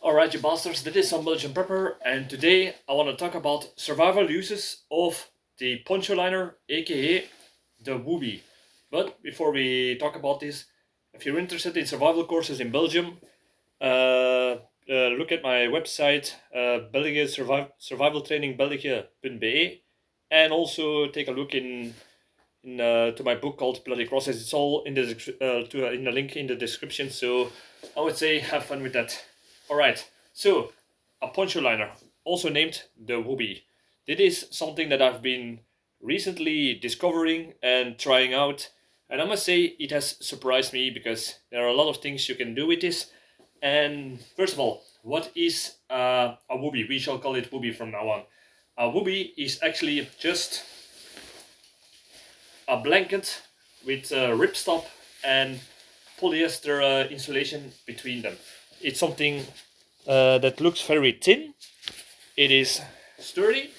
Alright, you bastards, this is Some-Belgian-prepper, and today I want to talk about survival uses of the poncho-liner, aka the woobie. But before we talk about this, if you're interested in survival courses in Belgium, look at my website, België Survival Training België.be, and also take a look to my book called Bloody Crosses. It's all in the link in the description, so I would say have fun with that. Alright, so a poncho liner, also named the woobie. This is something that I've been recently discovering and trying out, and I must say it has surprised me because there are a lot of things you can do with this. And first of all, what is a woobie? We shall call it woobie from now on. A woobie is actually just a blanket with ripstop and polyester insulation between them. It's something that looks very thin, it is sturdy,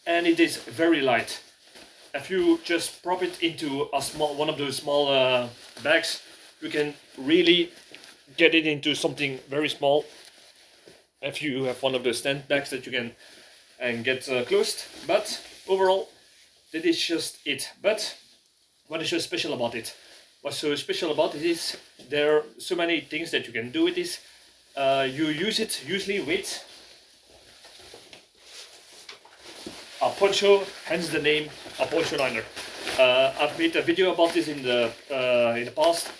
and it is very light. If you just prop it into one of those small bags, you can really get it into something very small. If you have one of those tent bags that you can get closed, but overall, that is just it. But what is so special about it? What's so special about it is there are so many things that you can do with this. You use it usually with a poncho, hence the name, a poncho-liner. I've made a video about this in the past,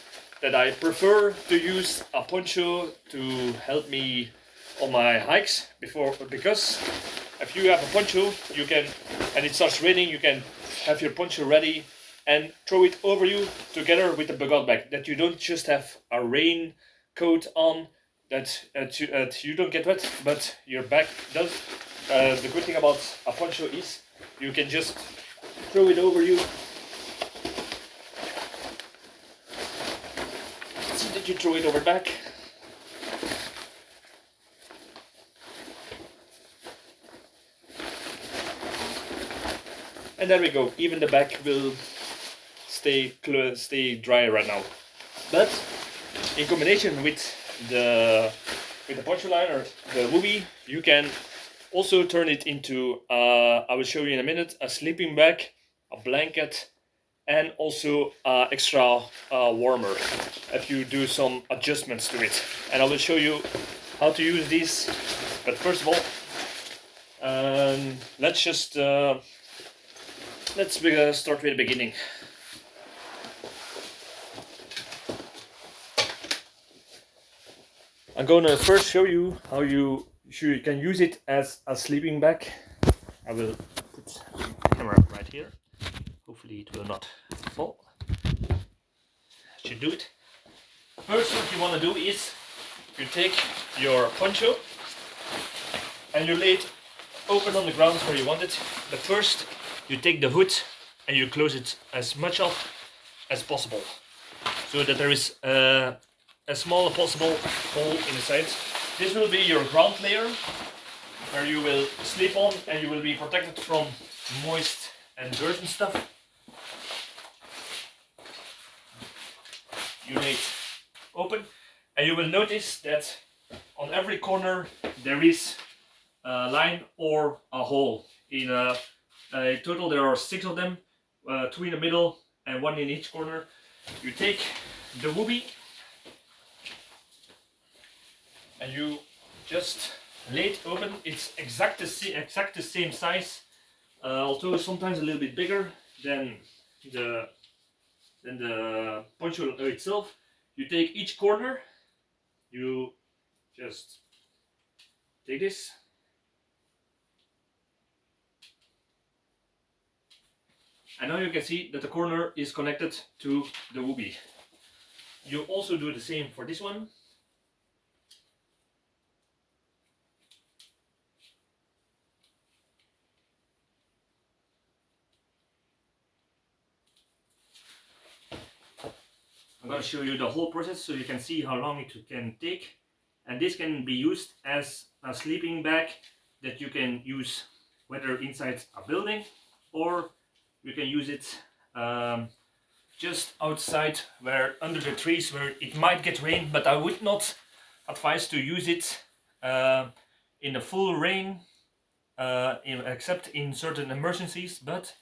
that I prefer to use a poncho to help me on my hikes because if you have a poncho, you can, and it starts raining, you can have your poncho ready and throw it over you together with the bug-out bag, that you don't just have a rain coat on, that you don't get wet, but your back does. The good thing about a poncho is you can just throw it over you. See that you throw it over back. And there we go. Even the back will stay dry right now. But in combination with the poncho-liner, the woobie, you can also turn it into, I will show you in a minute, a sleeping bag, a blanket, and also extra warmer if you do some adjustments to it. And I will show you how to use these. But first of all, let's just start with the beginning. I'm gonna first show you how you can use it as a sleeping bag. I will put the camera right here. Hopefully it will not fall. Should do it. First, what you want to do is you take your poncho and you lay it open on the ground where you want it. But first, you take the hood and you close it as much up as possible, so that there is as small as possible hole in the side. This will be your ground layer, where you will sleep on, and you will be protected from moist and dirt and stuff. You lay it open, and you will notice that on every corner there is a line or a hole. In total there are 6 of them, 2 in the middle and 1 in each corner. You take the woobie and you just lay it open. It's exact the same size, although sometimes a little bit bigger than the poncho itself. You take each corner, you just take this, and now you can see that the corner is connected to the woobie. You also do the same for this one. I'm going to show you the whole process so you can see how long it can take. And this can be used as a sleeping bag that you can use whether inside a building, or you can use it just outside, where under the trees, where it might get rain, but I would not advise to use it in the full rain, except in certain emergencies, but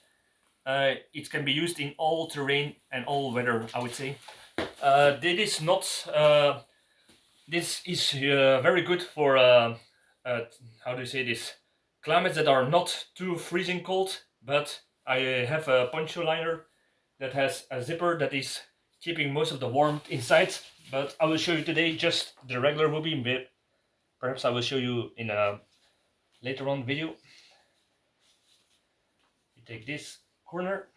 it can be used in all terrain and all weather, I would say. This is very good for how do you say this? Climates that are not too freezing cold, but I have a poncho-liner that has a zipper that is keeping most of the warmth inside. But I will show you today just the regular woobie. Perhaps I will show you in a later on video. You take this corner.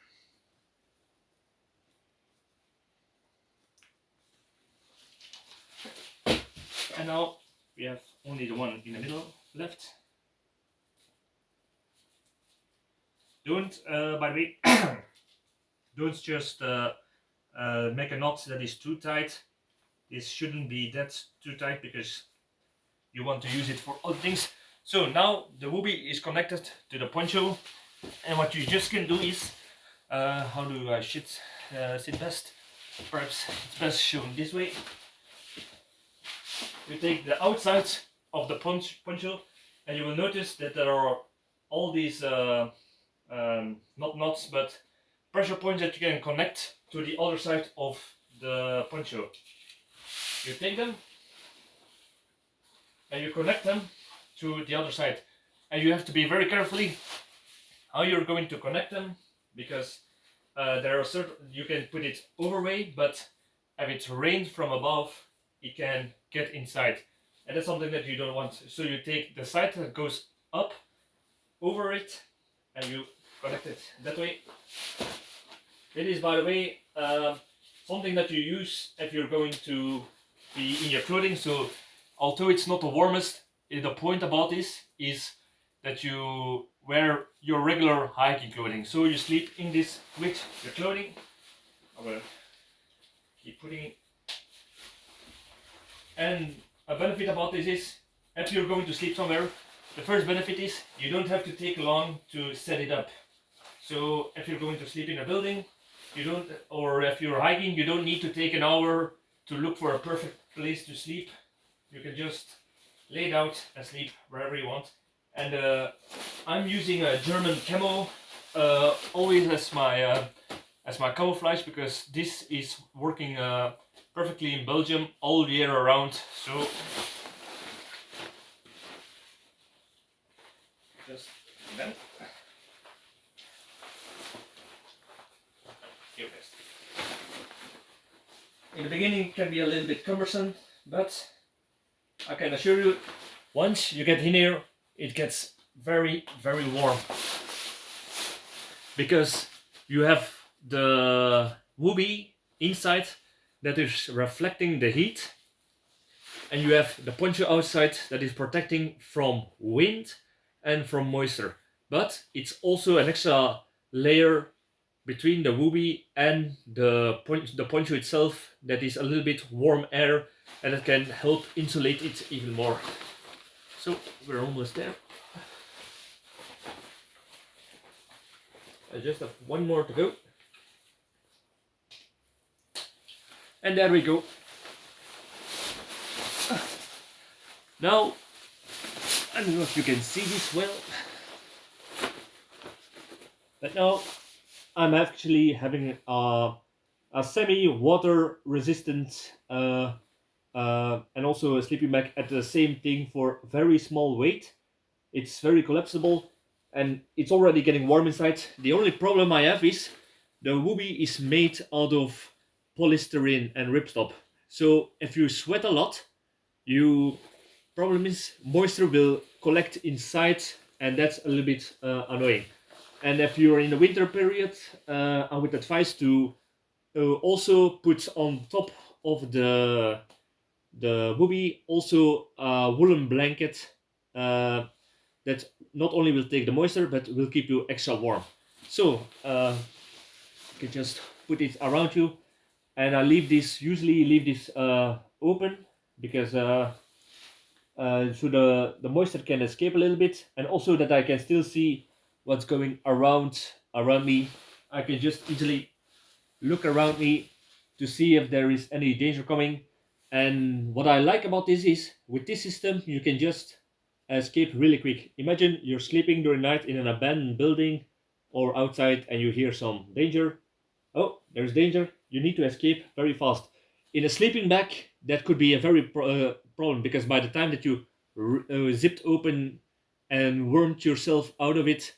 And now we have only the one in the middle left. Don't, by the way, don't just make a knot that is too tight. This shouldn't be that too tight because you want to use it for other things. So now the woobie is connected to the poncho, and what you just can do is, how do I sit best? Perhaps it's best shown this way. You take the outside of the poncho, and you will notice that there are all these not knots, but pressure points that you can connect to the other side of the poncho. You take them and you connect them to the other side, and you have to be very carefully how you're going to connect them, because there are certain, you can put it overweight, but if it rains from above, it can get inside, and that's something that you don't want. So you take the side that goes up over it and you connect it that way. It is, by the way, something that you use if you're going to be in your clothing. So although it's not the warmest, the point about this is that you wear your regular hiking clothing. So you sleep in this with your clothing. I will keep putting it. And a benefit about this is, if you're going to sleep somewhere, the first benefit is you don't have to take long to set it up. So if you're going to sleep in a building, you don't, or if you're hiking, you don't need to take an hour to look for a perfect place to sleep. You can just lay it out and sleep wherever you want. And I'm using a German camo always as my camouflage, because this is working perfectly in Belgium all year around. So just bend. Here it is. In the beginning it can be a little bit cumbersome, but I can assure you, once you get in here, it gets very, very warm, because you have the woobie inside that is reflecting the heat, and you have the poncho outside that is protecting from wind and from moisture. But it's also an extra layer between the woobie and the poncho itself that is a little bit warm air, and it can help insulate it even more. So we're almost there. I just have one more to go. And there we go. Now, I don't know if you can see this well, but now I'm actually having a semi-water resistant and also a sleeping bag at the same thing for very small weight. It's very collapsible and it's already getting warm inside. The only problem I have is the woobie is made out of polystyrene and ripstop. So if you sweat a lot, problem is moisture will collect inside, and that's a little bit annoying. And if you're in the winter period, I would advise to also put on top of the woobie also a woolen blanket that not only will take the moisture but will keep you extra warm. So you can just put it around you, and I usually leave this open, because so the moisture can escape a little bit, and also that I can still see what's going around me. I can just easily look around me to see if there is any danger coming. And what I like about this is, with this system, you can just escape really quick. Imagine you're sleeping during night in an abandoned building or outside and you hear some danger. Oh, there's danger. You need to escape very fast. In a sleeping bag, that could be a very problem, because by the time that you zipped open and wormed yourself out of it,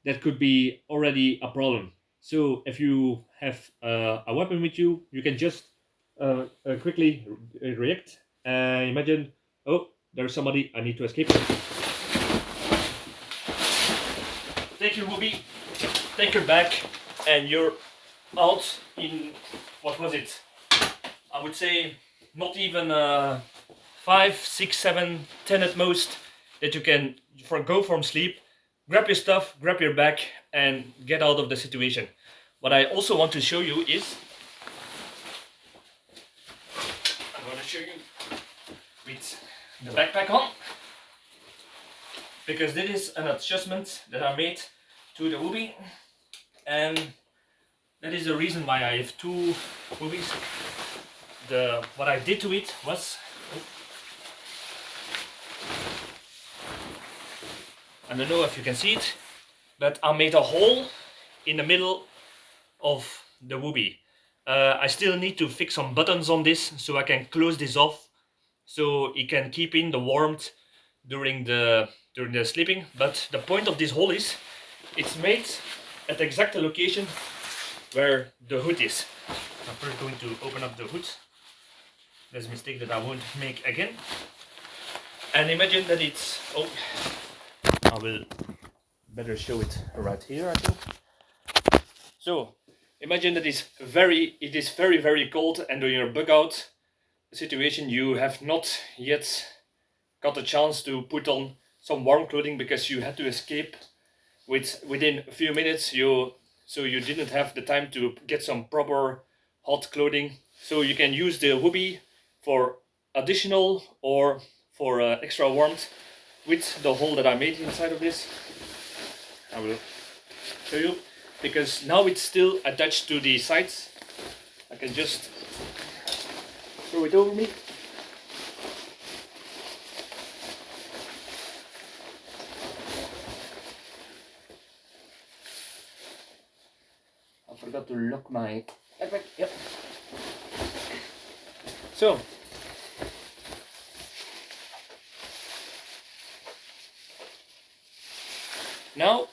that could be already a problem. So if you have a weapon with you, you can just quickly react. Imagine, oh, there's somebody, I need to escape. Take your woobie, take your bag, and you're out in, what was it? I would say not even 5, 6, 7, 10 at most, that you can go from sleep, grab your stuff, grab your bag, and get out of the situation. What I also want to show you is, I'm going to show you with the backpack on, because this is an adjustment that I made to the woobie, and that is the reason why I have two woobies. What I did to it was, I don't know if you can see it, but I made a hole in the middle of the woobie. I still need to fix some buttons on this so I can close this off, so it can keep in the warmth during the sleeping. But the point of this hole is, it's made at the exact location where the hood is. I'm first going to open up the hood. There's a mistake that I won't make again. And imagine that it's, oh, I will better show it right here, I think. So imagine that it is very, very cold, and during your bug out situation you have not yet got a chance to put on some warm clothing, because you had to escape within a few minutes. So you didn't have the time to get some proper hot clothing. So you can use the woobie for additional or for extra warmth with the hole that I made inside of this. I will show you, because now it's still attached to the sides. I can just throw it over me. I forgot to lock my backpack. Yep. So now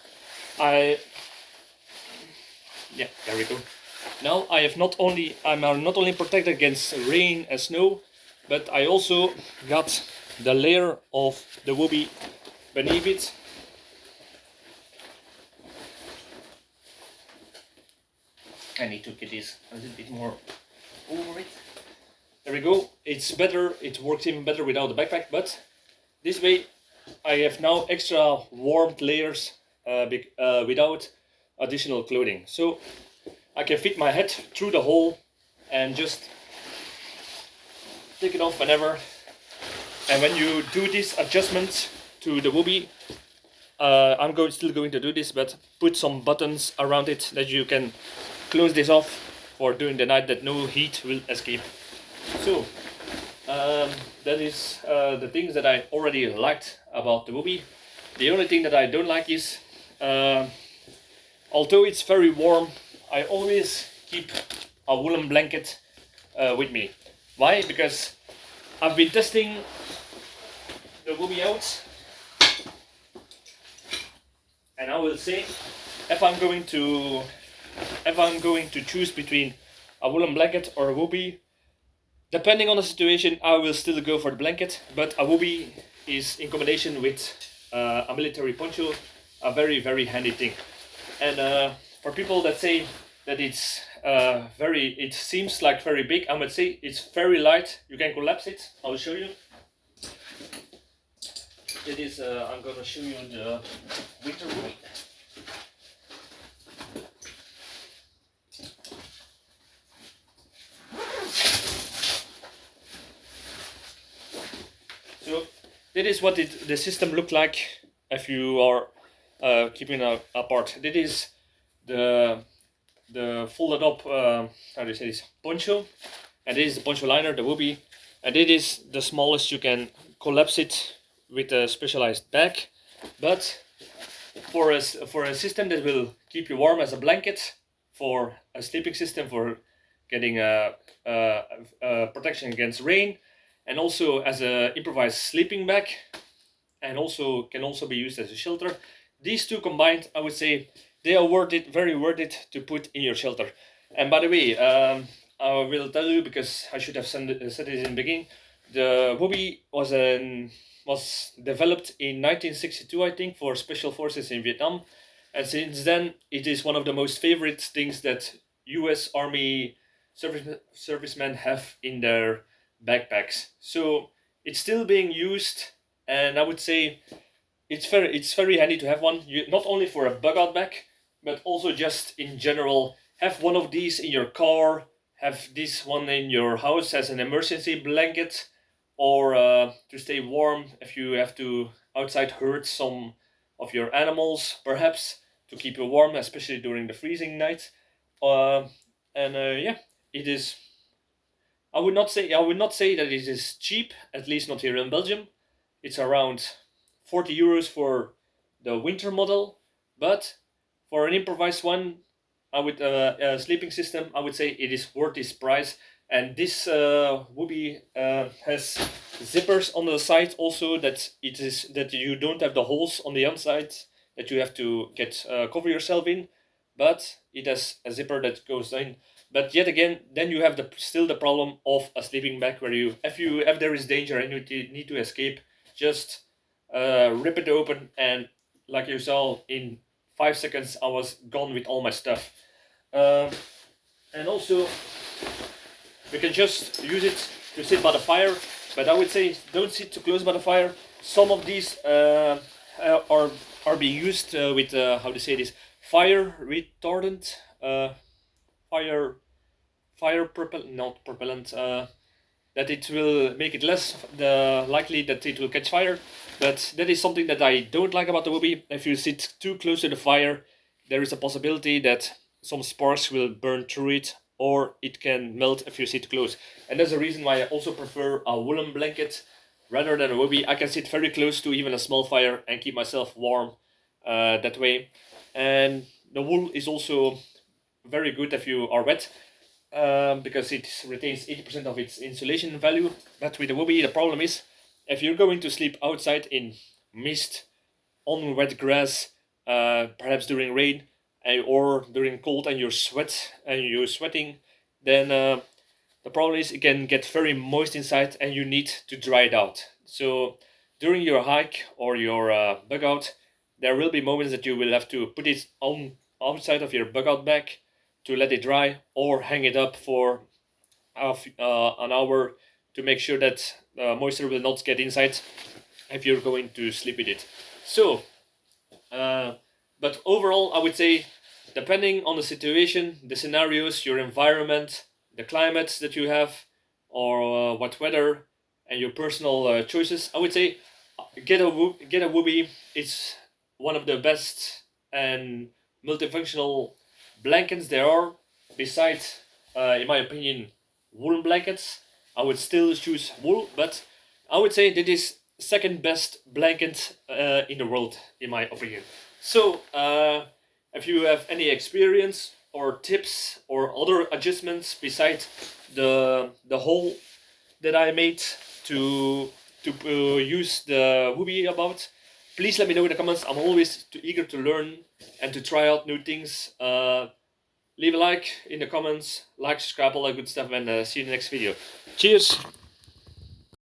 there we go. Now I'm not only protected against rain and snow, but I also got the layer of the woobie beneath it. I need to get this a little bit more over it. There we go. It's better. It works even better without the backpack, but this way I have now extra warmth layers without additional clothing. So I can fit my head through the hole and just take it off whenever. And when you do this adjustment to the woobie, I'm still going to do this, but put some buttons around it that you can close this off for during the night, that no heat will escape. So that is the things that I already liked about the woobie. The only thing that I don't like is, although it's very warm, I always keep a woolen blanket with me. Why? Because I've been testing the woobie out, and I will say, if I'm going to choose between a woolen blanket or a woobie, depending on the situation, I will still go for the blanket. But a woobie is, in combination with a military poncho, a very, very handy thing. And for people that say that it's it seems like very big, I would say it's very light. You can collapse it. I'll show you. It is. I'm gonna show you the winter woobie. So that is what the system looked like if you are keeping it apart. That is the folded up, how do you say this, poncho, and this is the poncho-liner, the woobie. and it is the smallest. You can collapse it with a specialized bag, but for a system that will keep you warm as a blanket, for a sleeping system, for getting a protection against rain, and also as a improvised sleeping bag, and also can also be used as a shelter. These two combined, I would say, they are worth it, very worth it to put in your shelter. And by the way, I will tell you, because I should have said it in the beginning. The woobie was developed in 1962, I think, for special forces in Vietnam, and since then it is one of the most favorite things that U.S. Army servicemen have in their backpacks. So it's still being used, and I would say it's very handy to have one. You, not only for a bug out bag, but also just in general. Have one of these in your car. Have this one in your house as an emergency blanket, or to stay warm if you have to outside herd some of your animals, perhaps to keep you warm, especially during the freezing nights. Uh, and yeah, it is. I would not say that it is cheap. At least not here in Belgium. It's around 40 euros for the winter model, but for an improvised one, I would a sleeping system, I would say it is worth this price. And this woobie has zippers on the side also, that it is that you don't have the holes on the inside that you have to get cover yourself in, but it has a zipper that goes in. But yet again, then you have still the problem of a sleeping bag, where if there is danger and you need to escape, just rip it open, and like you saw, in 5 seconds I was gone with all my stuff. Um, and also, we can just use it to sit by the fire, but I would say don't sit too close by the fire. Some of these are being used with how to say this, fire retardant, fire not propellant. That it will make it less likely that it will catch fire. But that is something that I don't like about the woobie. If you sit too close to the fire, there is a possibility that some sparks will burn through it, or it can melt if you sit close. And that's the reason why I also prefer a woolen blanket rather than a woobie. I can sit very close to even a small fire and keep myself warm that way. And the wool is also very good if you are wet, because it retains 80% of its insulation value. But with the woobie, the problem is, if you're going to sleep outside in mist, on wet grass, perhaps during rain, or during cold, and you're sweating, then the problem is it can get very moist inside, and you need to dry it out. So during your hike or your bug out, there will be moments that you will have to put it on outside of your bug out bag to let it dry, or hang it up for an hour to make sure that moisture will not get inside if you're going to sleep with it. So, but overall, I would say, depending on the situation, the scenarios, your environment, the climates that you have, or what weather, and your personal choices, I would say get a woobie. It's one of the best and multifunctional blankets there are. Besides, in my opinion, woolen blankets, I would still choose wool, but I would say that is second best blanket in the world, in my opinion. So, if you have any experience or tips or other adjustments besides the hole that I made to use the woobie about, please let me know in the comments. I'm always eager to learn and to try out new things. Leave a like in the comments, like, subscribe, all that good stuff, and see you in the next video. Cheers!